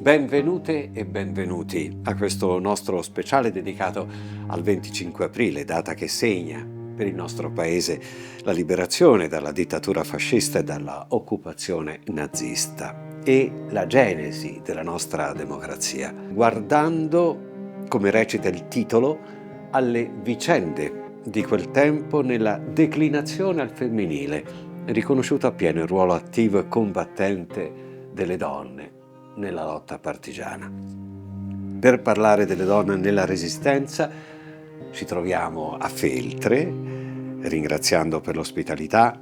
Benvenute e benvenuti a questo nostro speciale dedicato al 25 aprile, data che segna per il nostro paese la liberazione dalla dittatura fascista e dalla occupazione nazista e la genesi della nostra democrazia, guardando, come recita il titolo, alle vicende di quel tempo nella declinazione al femminile, riconosciuto appieno il ruolo attivo e combattente delle donne nella lotta partigiana. Per parlare delle donne nella Resistenza ci troviamo a Feltre, ringraziando per l'ospitalità,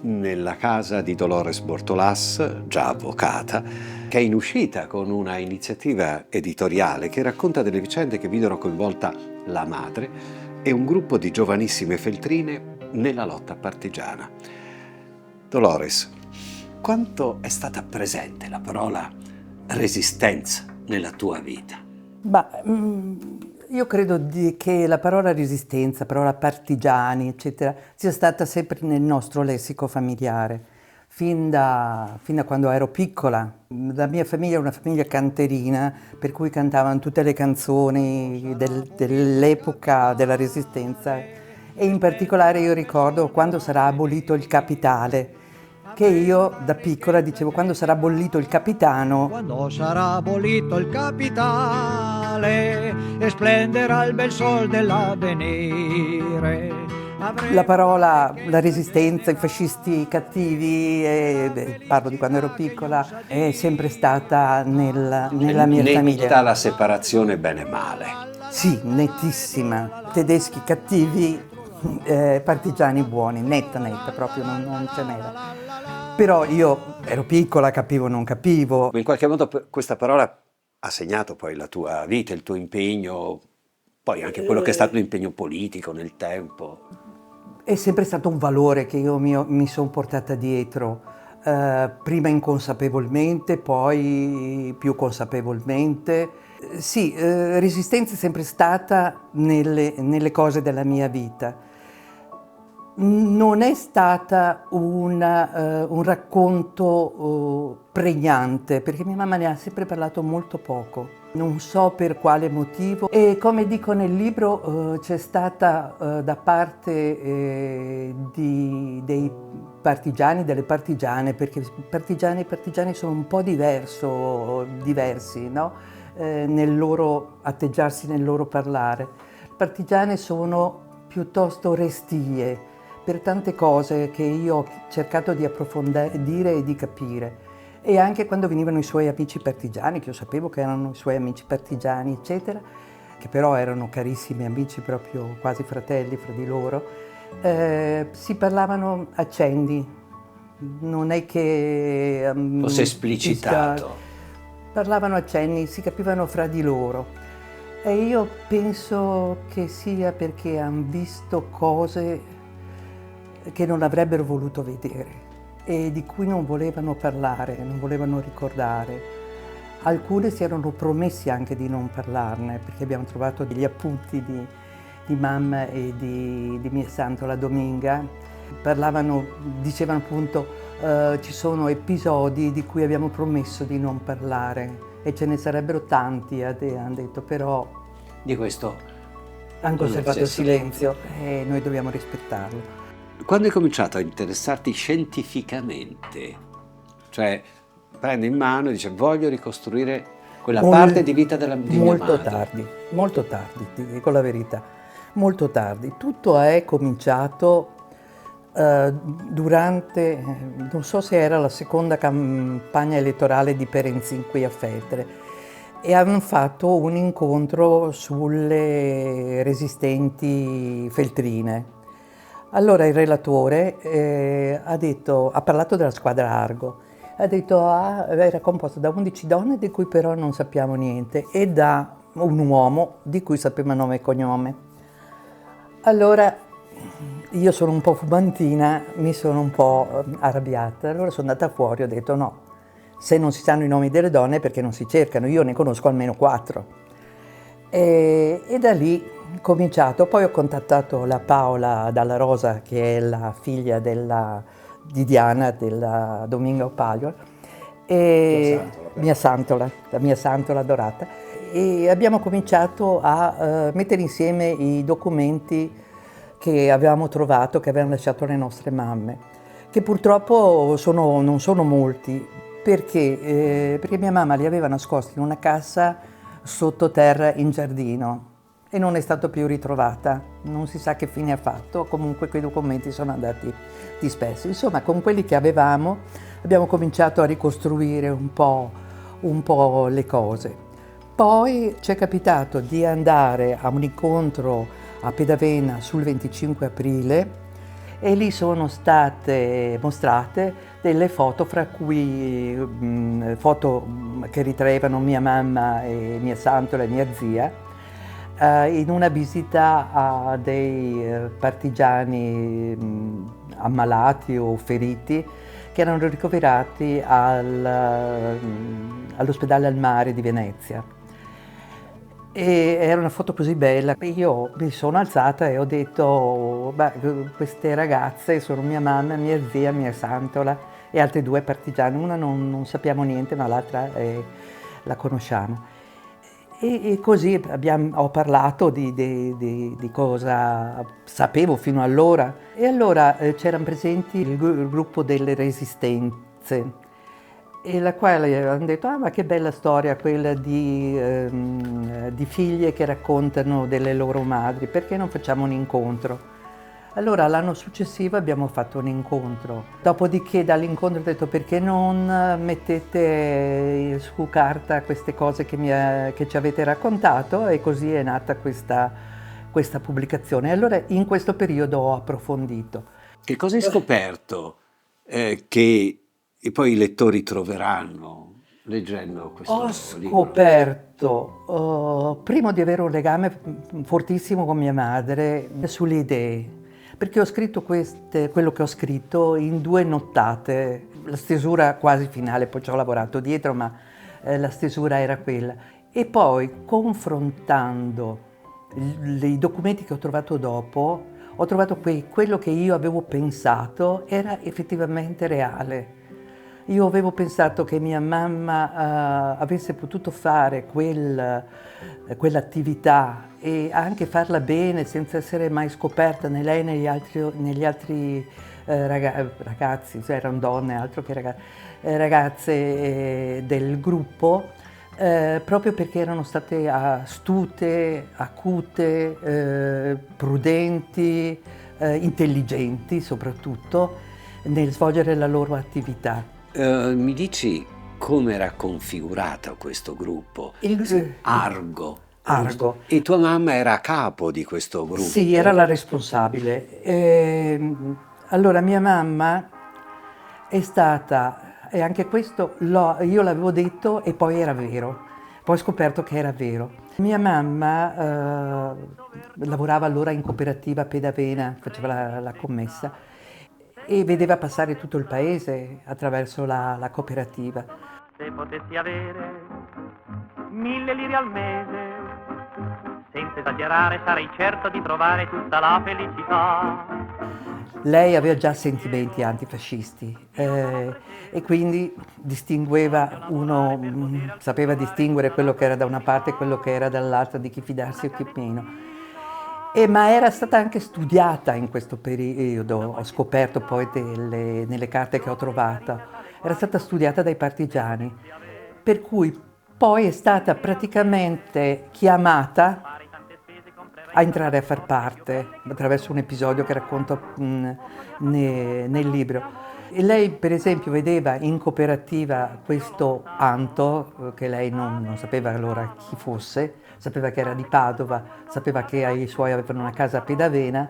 nella casa di Dolores Bortolas, già avvocata, che è in uscita con una iniziativa editoriale che racconta delle vicende che videro coinvolta la madre e un gruppo di giovanissime feltrine nella lotta partigiana. Dolores, quanto è stata presente la parola resistenza nella tua vita? Io credo che la parola resistenza, parola partigiani, eccetera, sia stata sempre nel nostro lessico familiare, fin da quando ero piccola. La mia famiglia è una famiglia canterina, per cui cantavano tutte le canzoni dell'epoca della Resistenza e in particolare io ricordo quando sarà abolito il capitale, che io da piccola dicevo quando sarà abolito il capitano. Quando sarà abolito il capitale e splenderà il bel sol dell'avvenire. La parola, la resistenza, i fascisti cattivi, parlo di quando ero piccola, è sempre stata nella mia famiglia. Netta la separazione bene e male. Sì, nettissima. Tedeschi cattivi, partigiani buoni, netta, proprio non ce n'era. Però io ero piccola, capivo, non capivo. In qualche modo questa parola ha segnato poi la tua vita, il tuo impegno, poi anche quello che è stato l'impegno politico nel tempo. È sempre stato un valore che io mi sono portata dietro, prima inconsapevolmente, poi più consapevolmente. Sì, resistenza è sempre stata nelle cose della mia vita. Non è stata un racconto pregnante, perché mia mamma ne ha sempre parlato molto poco. Non so per quale motivo. E come dico nel libro, c'è stata da parte dei partigiani, delle partigiane, perché partigiani e partigiani sono un po' diversi, no? Nel loro atteggiarsi, nel loro parlare. Le partigiane sono piuttosto restie per tante cose che io ho cercato di approfondire e di capire. E anche quando venivano i suoi amici partigiani, che io sapevo che erano i suoi amici partigiani, eccetera, che però erano carissimi amici, proprio quasi fratelli fra di loro, si parlavano accendi, non è che fosse esplicitato. Parlavano accenni, si capivano fra di loro. E io penso che sia perché hanno visto cose che non avrebbero voluto vedere e di cui non volevano parlare, non volevano ricordare. Alcune si erano promessi anche di non parlarne, perché abbiamo trovato degli appunti di mamma e di mia santo la Dominga. Dicevano appunto ci sono episodi di cui abbiamo promesso di non parlare e ce ne sarebbero tanti, hanno detto, però di questo hanno conservato il silenzio e noi dobbiamo rispettarlo. Quando hai cominciato a interessarti scientificamente, cioè prendi in mano e dici voglio ricostruire quella parte di vita di mia madre. Molto tardi, ti dico la verità, molto tardi. Tutto è cominciato durante, non so se era la seconda campagna elettorale di Perenzin qui a Feltre, e hanno fatto un incontro sulle resistenti feltrine. Allora il relatore ha parlato della squadra Argo, ha detto era composta da 11 donne di cui però non sappiamo niente e da un uomo di cui sappiamo nome e cognome. Allora io sono un po' fumantina, mi sono un po' arrabbiata, allora sono andata fuori e ho detto no, se non si sanno i nomi delle donne perché non si cercano, io ne conosco almeno 4. E da lì ho cominciato, poi ho contattato la Paola Dalla Rosa, che è la figlia di Diana, della Dominga Opaglio, e la mia santola dorata. E abbiamo cominciato a mettere insieme i documenti che avevamo trovato, che avevano lasciato le nostre mamme, che purtroppo non sono molti, perché mia mamma li aveva nascosti in una cassa sottoterra in giardino e non è stata più ritrovata. Non si sa che fine ha fatto, comunque quei documenti sono andati dispersi. Insomma, con quelli che avevamo abbiamo cominciato a ricostruire un po' le cose. Poi ci è capitato di andare a un incontro a Pedavena sul 25 aprile e lì sono state mostrate delle foto, fra cui foto che ritraevano mia mamma e mia santola e mia zia, in una visita a dei partigiani ammalati o feriti che erano ricoverati all'ospedale al mare di Venezia. E era una foto così bella, io mi sono alzata e ho detto, beh, queste ragazze sono mia mamma, mia zia, mia santola e altre due partigiane, una non sappiamo niente ma l'altra la conosciamo. E così ho parlato di cosa sapevo fino allora. E allora c'erano presenti il gruppo delle Resistenze, e la quale hanno detto, ah ma che bella storia quella di figlie che raccontano delle loro madri, perché non facciamo un incontro? Allora l'anno successivo abbiamo fatto un incontro, dopodiché dall'incontro ho detto perché non mettete su carta queste cose che ci avete raccontato, e così è nata questa pubblicazione. Allora in questo periodo ho approfondito. Che cosa hai scoperto che poi i lettori troveranno leggendo questo Ho libro? scoperto, prima di avere un legame fortissimo con mia madre, sulle idee, perché ho scritto quello che ho scritto in 2 nottate, la stesura quasi finale, poi ci ho lavorato dietro, ma la stesura era quella. E poi, confrontando i documenti che ho trovato dopo, ho trovato quello che io avevo pensato era effettivamente reale. Io avevo pensato che mia mamma avesse potuto fare quell'attività e anche farla bene senza essere mai scoperta né lei né gli altri ragazzi, cioè erano donne, altro che ragazze del gruppo, proprio perché erano state astute, acute, prudenti, intelligenti soprattutto nel svolgere la loro attività. Mi dici come era configurato questo gruppo? Argo. Argo. E tua mamma era a capo di questo gruppo? Sì, era la responsabile. Allora mia mamma è stata, e anche questo io l'avevo detto e poi era vero, poi ho scoperto che era vero. Mia mamma lavorava allora in cooperativa a Pedavena, faceva la commessa e vedeva passare tutto il paese attraverso la cooperativa. Se potessi avere 1000 lire al mese, senza esagerare sarei certo di trovare tutta la felicità. Lei aveva già sentimenti antifascisti e quindi sapeva distinguere quello che era da una parte e quello che era dall'altra, di chi fidarsi o chi meno. Ma era stata anche studiata in questo periodo, ho scoperto poi nelle carte che ho trovato, era stata studiata dai partigiani, per cui poi è stata praticamente chiamata a entrare a far parte attraverso un episodio che racconto nel libro. E lei per esempio vedeva in cooperativa questo Anto, che lei non sapeva allora chi fosse, sapeva che era di Padova, sapeva che i suoi avevano una casa a Pedavena,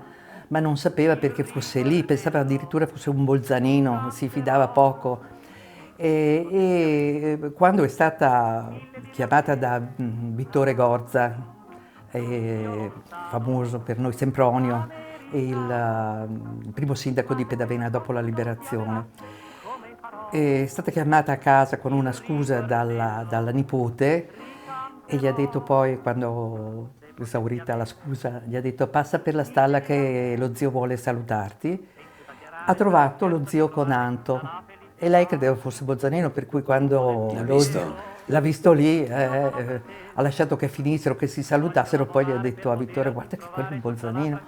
ma non sapeva perché fosse lì, pensava addirittura fosse un bolzanino, si fidava poco. E quando è stata chiamata da Vittore Gorza, famoso per noi Sempronio, il primo sindaco di Pedavena dopo la liberazione, è stata chiamata a casa con una scusa dalla nipote e gli ha detto poi, quando esaurita la scusa, gli ha detto passa per la stalla che lo zio vuole salutarti. Ha trovato lo zio con Anto E lei credeva fosse Bolzanino, per cui quando l'ha visto lì, ha lasciato che finissero, che si salutassero, poi gli ha detto a Vittorio: guarda che quello è Bolzanino.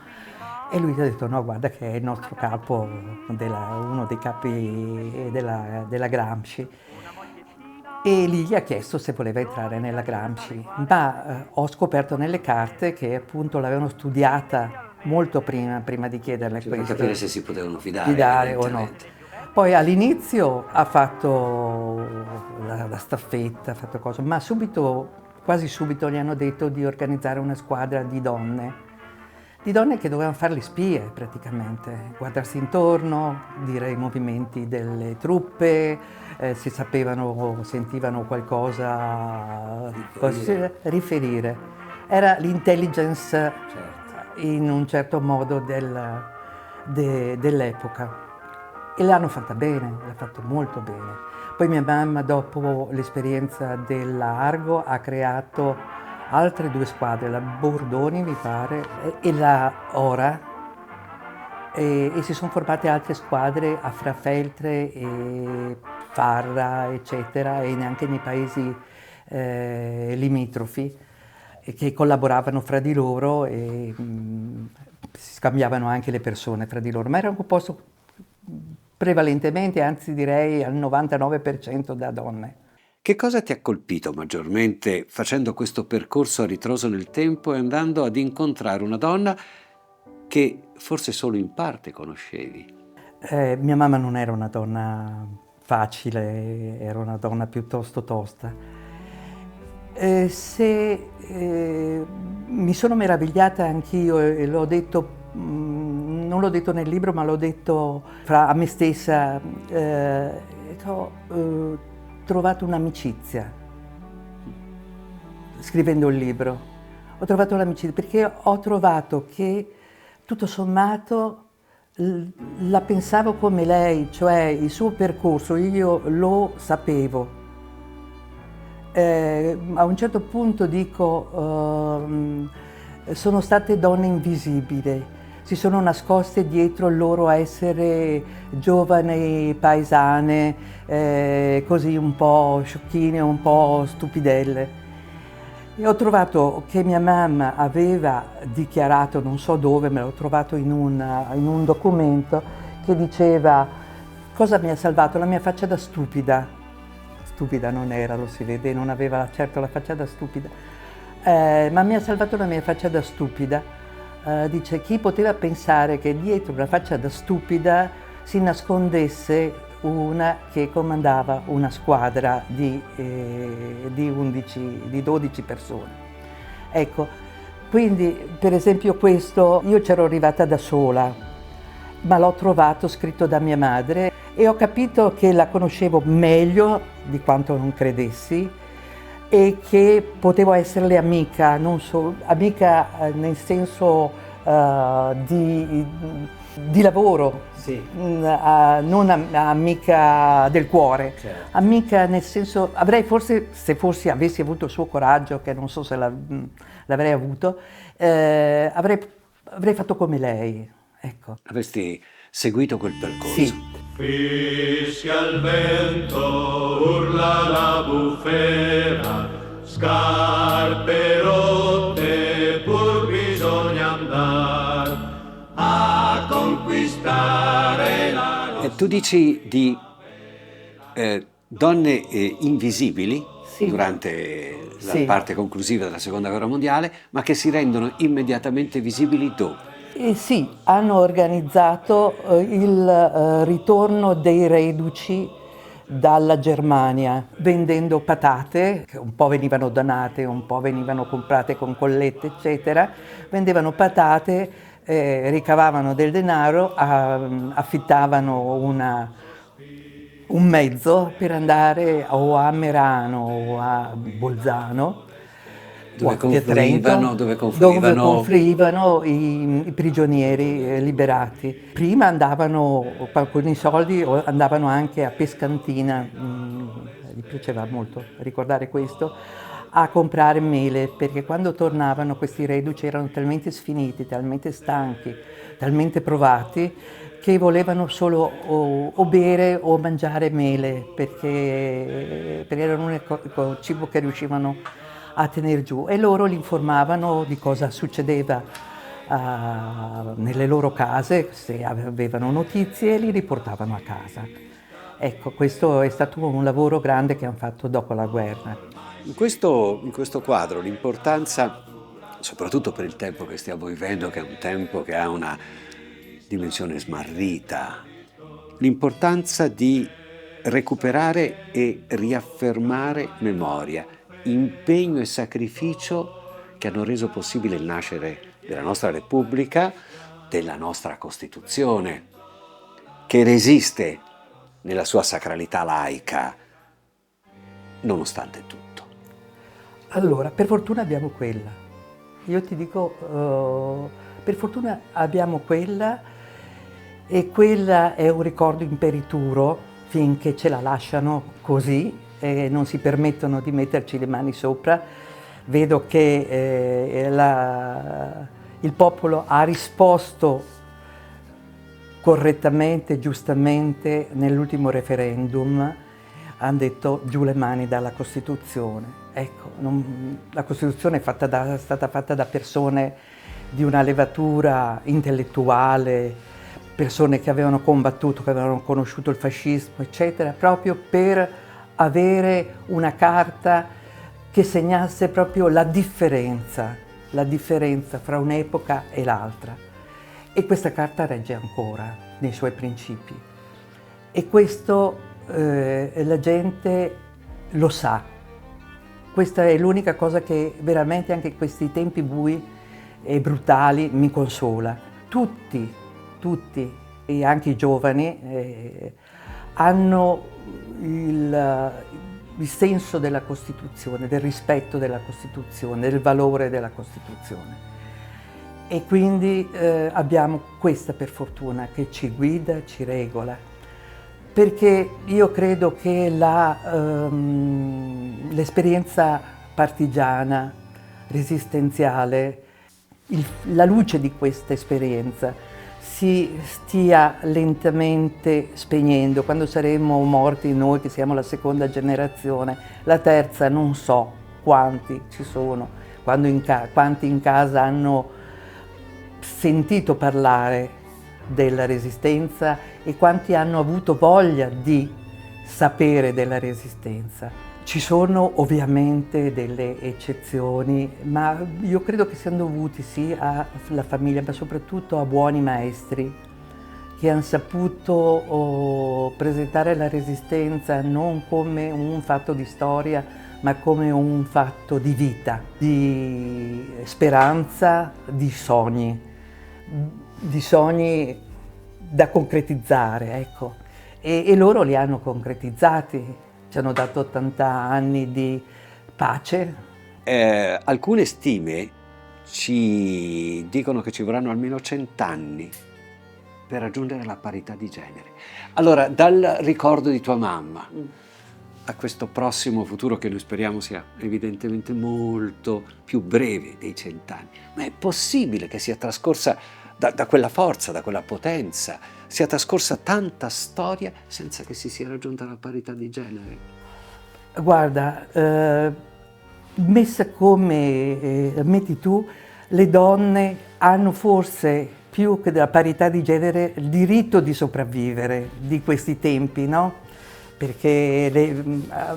E lui gli ha detto: no, guarda che è il nostro capo, uno dei capi della Gramsci. E lì gli ha chiesto se voleva entrare nella Gramsci, ma ho scoperto nelle carte che appunto l'avevano studiata molto prima di chiederle Per questo. capire se si potevano fidare O no. evidentemente. Poi all'inizio ha fatto la staffetta, ha fatto cose, ma quasi subito gli hanno detto di organizzare una squadra di donne che dovevano fare le spie praticamente, guardarsi intorno, dire i movimenti delle truppe, se sentivano qualcosa, riferire. Era l'intelligence, in un certo modo dell'epoca. E l'hanno fatta bene, l'ha fatto molto bene. Poi mia mamma, dopo l'esperienza della Argo, ha creato altre 2 squadre, la Bordoni mi pare e la Ora, e si sono formate altre squadre a Frafeltre e Farra, eccetera, e neanche nei paesi limitrofi, che collaboravano fra di loro e si scambiavano anche le persone fra di loro, ma era composto prevalentemente, anzi direi al 99% da donne. Che cosa ti ha colpito maggiormente facendo questo percorso a ritroso nel tempo e andando ad incontrare una donna che forse solo in parte conoscevi? Mia mamma non era una donna facile, era una donna piuttosto tosta. Mi sono meravigliata anch'io e l'ho detto, non l'ho detto nel libro, ma l'ho detto a me stessa, ho trovato un'amicizia scrivendo il libro. Ho trovato un'amicizia perché ho trovato che tutto sommato la pensavo come lei, cioè il suo percorso io lo sapevo. A un certo punto dico, sono state donne invisibili, si sono nascoste dietro il loro essere giovani, paesane, così un po' sciocchine, un po' stupidelle. E ho trovato che mia mamma aveva dichiarato, non so dove, me l'ho trovato in un documento, che diceva: cosa mi ha salvato? La mia faccia da stupida. Stupida non era, lo si vede, non aveva certo la faccia da stupida, ma mi ha salvato la mia faccia da stupida. Dice: chi poteva pensare che dietro una faccia da stupida si nascondesse una che comandava una squadra di 12 persone. Ecco, quindi per esempio questo, io c'ero arrivata da sola, ma l'ho trovato scritto da mia madre e ho capito che la conoscevo meglio di quanto non credessi e che potevo esserle amica, non solo amica nel senso di lavoro, sì. Non amica del cuore, certo. Amica nel senso, avrei forse, se avessi avuto il suo coraggio, che non so se l'avrei avuto, avrei fatto come lei, ecco. Avresti seguito quel percorso? Sì. Fischia il vento, urla la bufera, scarpe rotte, pur bisogna andare a conquistare la... Tu dici di donne invisibili, sì, durante la parte conclusiva della Seconda Guerra Mondiale, ma che si rendono immediatamente visibili dove? Sì, hanno organizzato il ritorno dei reduci dalla Germania, vendendo patate, che un po' venivano donate, un po' venivano comprate con collette, eccetera. Vendevano patate, ricavavano del denaro, affittavano un mezzo per andare o a Merano o a Bolzano, dove confluivano i prigionieri liberati. Prima andavano, con i soldi, andavano anche a Pescantina, gli piaceva molto ricordare questo, a comprare mele, perché quando tornavano questi reduci erano talmente sfiniti, talmente stanchi, talmente provati, che volevano solo o bere o mangiare mele, perché era l'unico cibo che riuscivano a tenere giù. E loro li informavano di cosa succedeva nelle loro case, se avevano notizie, e li riportavano a casa. Ecco, questo è stato un lavoro grande che hanno fatto dopo la guerra. In questo quadro l'importanza, soprattutto per il tempo che stiamo vivendo, che è un tempo che ha una dimensione smarrita, l'importanza di recuperare e riaffermare memoria, impegno e sacrificio che hanno reso possibile il nascere della nostra Repubblica, della nostra Costituzione, che resiste nella sua sacralità laica, nonostante tutto. Allora, per fortuna abbiamo quella. Io ti dico, per fortuna abbiamo quella, e quella è un ricordo imperituro finché ce la lasciano così e non si permettono di metterci le mani sopra. Vedo che il popolo ha risposto correttamente, giustamente nell'ultimo referendum. Hanno detto giù le mani dalla Costituzione. Ecco, la Costituzione è stata fatta da persone di una levatura intellettuale, persone che avevano combattuto, che avevano conosciuto il fascismo, eccetera, proprio per avere una carta che segnasse proprio la differenza fra un'epoca e l'altra. E questa carta regge ancora nei suoi principi. E questo la gente lo sa. Questa è l'unica cosa che veramente anche in questi tempi bui e brutali mi consola. Tutti, e anche i giovani, hanno il senso della Costituzione, del rispetto della Costituzione, del valore della Costituzione. E quindi abbiamo questa, per fortuna, che ci guida, ci regola. Perché io credo che l'esperienza partigiana, resistenziale, la luce di questa esperienza si stia lentamente spegnendo. Quando saremo morti noi, che siamo la seconda generazione, la terza non so quanti ci sono, quanti in casa hanno sentito parlare della Resistenza e quanti hanno avuto voglia di sapere della Resistenza. Ci sono ovviamente delle eccezioni, ma io credo che siano dovuti sì alla famiglia, ma soprattutto a buoni maestri che hanno saputo presentare la Resistenza non come un fatto di storia, ma come un fatto di vita, di speranza, di sogni da concretizzare, ecco. E loro li hanno concretizzati, ci hanno dato 80 anni di pace. Alcune stime ci dicono che ci vorranno almeno 100 anni per raggiungere la parità di genere. Allora, dal ricordo di tua mamma a questo prossimo futuro, che noi speriamo sia evidentemente molto più breve dei 100 anni, ma è possibile che sia trascorsa da quella forza, da quella potenza, sia trascorsa tanta storia senza che si sia raggiunta la parità di genere? Guarda, messa come metti tu, le donne hanno forse più che della parità di genere il diritto di sopravvivere di questi tempi, no? Perché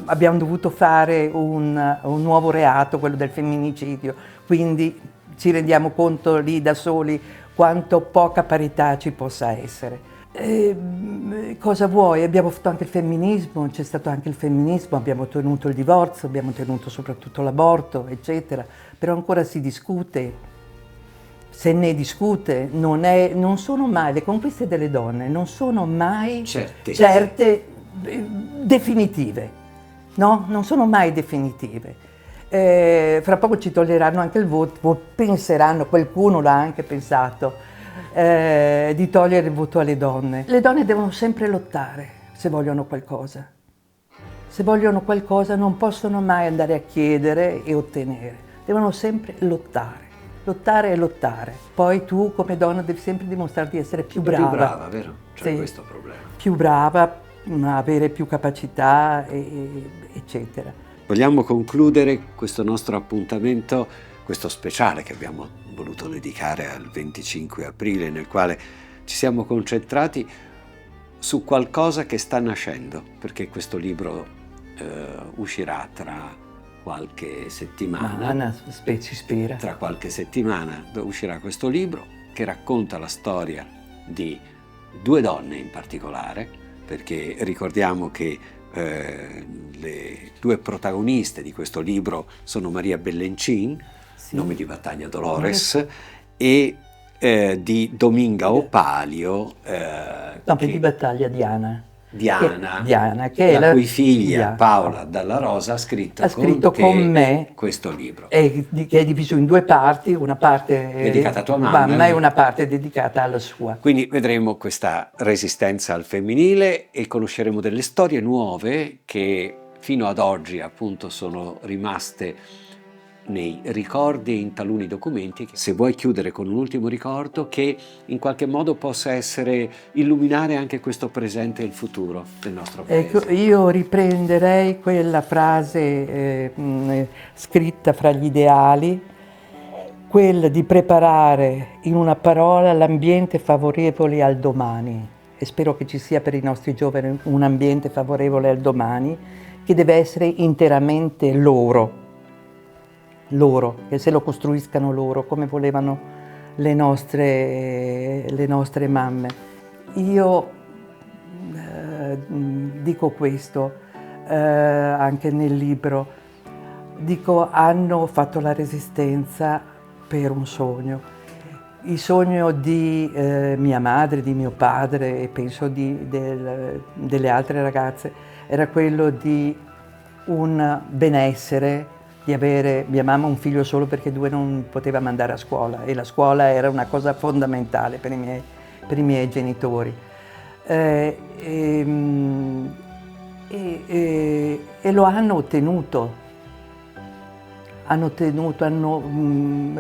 abbiamo dovuto fare un nuovo reato, quello del femminicidio, quindi ci rendiamo conto lì da soli quanto poca parità ci possa essere. Cosa vuoi? Abbiamo fatto anche il femminismo, c'è stato anche il femminismo, abbiamo ottenuto il divorzio, abbiamo ottenuto soprattutto l'aborto, eccetera, però ancora si discute, se ne discute, non sono mai, le conquiste delle donne non sono mai certe definitive, no? Non sono mai definitive. Fra poco ci toglieranno anche il voto, penseranno, qualcuno l'ha anche pensato, di togliere il voto alle donne. Le donne devono sempre lottare se vogliono qualcosa. Se vogliono qualcosa non possono mai andare a chiedere e ottenere, devono sempre lottare. Lottare e lottare. Poi tu come donna devi sempre dimostrare di essere più brava. Più brava, vero? C'è Sì. questo problema. Più brava, avere più capacità, eccetera. Vogliamo concludere questo nostro appuntamento, questo speciale che abbiamo voluto dedicare al 25 aprile, nel quale ci siamo concentrati su qualcosa che sta nascendo, perché questo libro uscirà tra qualche settimana. Si spera. Tra qualche settimana uscirà questo libro che racconta la storia di due donne in particolare, perché ricordiamo che le due protagoniste di questo libro sono Maria Bellencin, Sì. nome di battaglia Dolores, e di Dominga Opalio, Nome di battaglia Diana, che è la la cui figlia Diana. Paola Dalla Rosa ha scritto con me questo libro. che è diviso in due parti, una parte Dedicata a tua mamma e una parte dedicata alla sua. Quindi vedremo questa resistenza al femminile e conosceremo delle storie nuove che fino ad oggi appunto sono rimaste nei ricordi e in taluni documenti. Se vuoi chiudere con un ultimo ricordo che in qualche modo possa illuminare anche questo presente e il futuro del nostro paese. Ecco, io riprenderei quella frase scritta fra gli ideali, quella di preparare in una parola l'ambiente favorevole al domani, e spero che ci sia per i nostri giovani un ambiente favorevole al domani che deve essere interamente loro, che se lo costruiscano loro come volevano le nostre mamme. Io dico questo anche nel libro, dico hanno fatto la resistenza per un sogno. Il sogno di mia madre, di mio padre e penso delle altre ragazze era quello di un benessere, di avere mia mamma un figlio solo perché due non poteva mandare a scuola e la scuola era una cosa fondamentale per i miei genitori. E lo hanno ottenuto.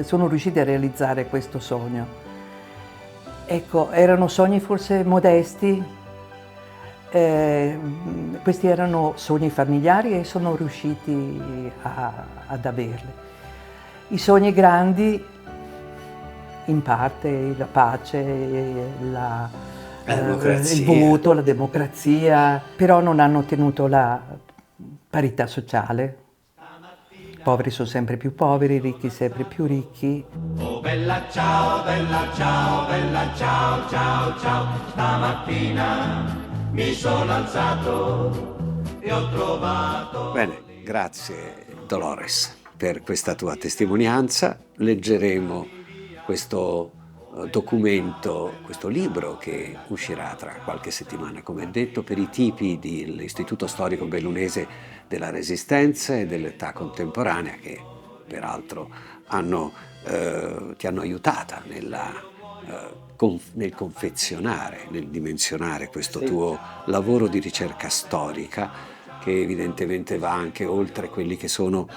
Sono riusciti a realizzare questo sogno. Ecco, erano sogni forse modesti, questi erano sogni familiari e sono riusciti ad averli. I sogni grandi, in parte, la pace, il voto, la democrazia, però non hanno ottenuto la parità sociale. I poveri sono sempre più poveri, i ricchi sempre più ricchi. Oh bella ciao, ciao, ciao, stamattina mi sono alzato e ho trovato... Bene, grazie Dolores per questa tua testimonianza. Leggeremo questo documento, questo libro che uscirà tra qualche settimana, come detto, per i tipi dell'Istituto Storico Bellunese della Resistenza e dell'età contemporanea, che peraltro ti hanno aiutata nel confezionare, nel dimensionare questo tuo lavoro di ricerca storica, che evidentemente va anche oltre quelli che sono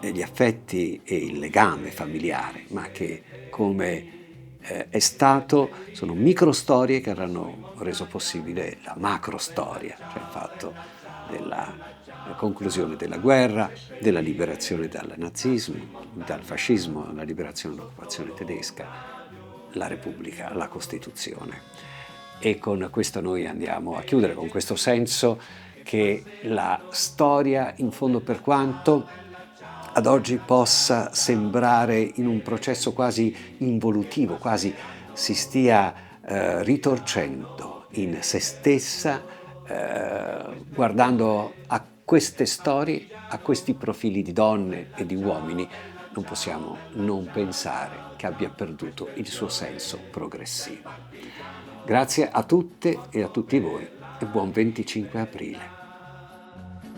gli affetti e il legame familiare, ma che come è stato, sono microstorie che hanno reso possibile la macrostoria, cioè il fatto della conclusione della guerra, della liberazione dal nazismo, dal fascismo, la liberazione dall'occupazione tedesca, la Repubblica, la Costituzione. E con questo noi andiamo a chiudere, con questo senso che la storia, in fondo, per quanto ad oggi possa sembrare in un processo quasi involutivo, quasi si stia ritorcendo in se stessa, guardando a queste storie, a questi profili di donne e di uomini, non possiamo non pensare che abbia perduto il suo senso progressivo. Grazie a tutte e a tutti voi e buon 25 aprile.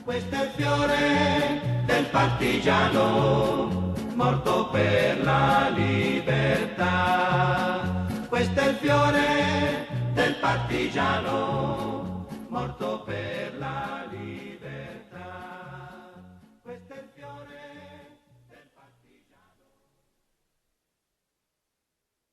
Questo è il fiore del partigiano morto per la libertà. Questo è il fiore del partigiano morto per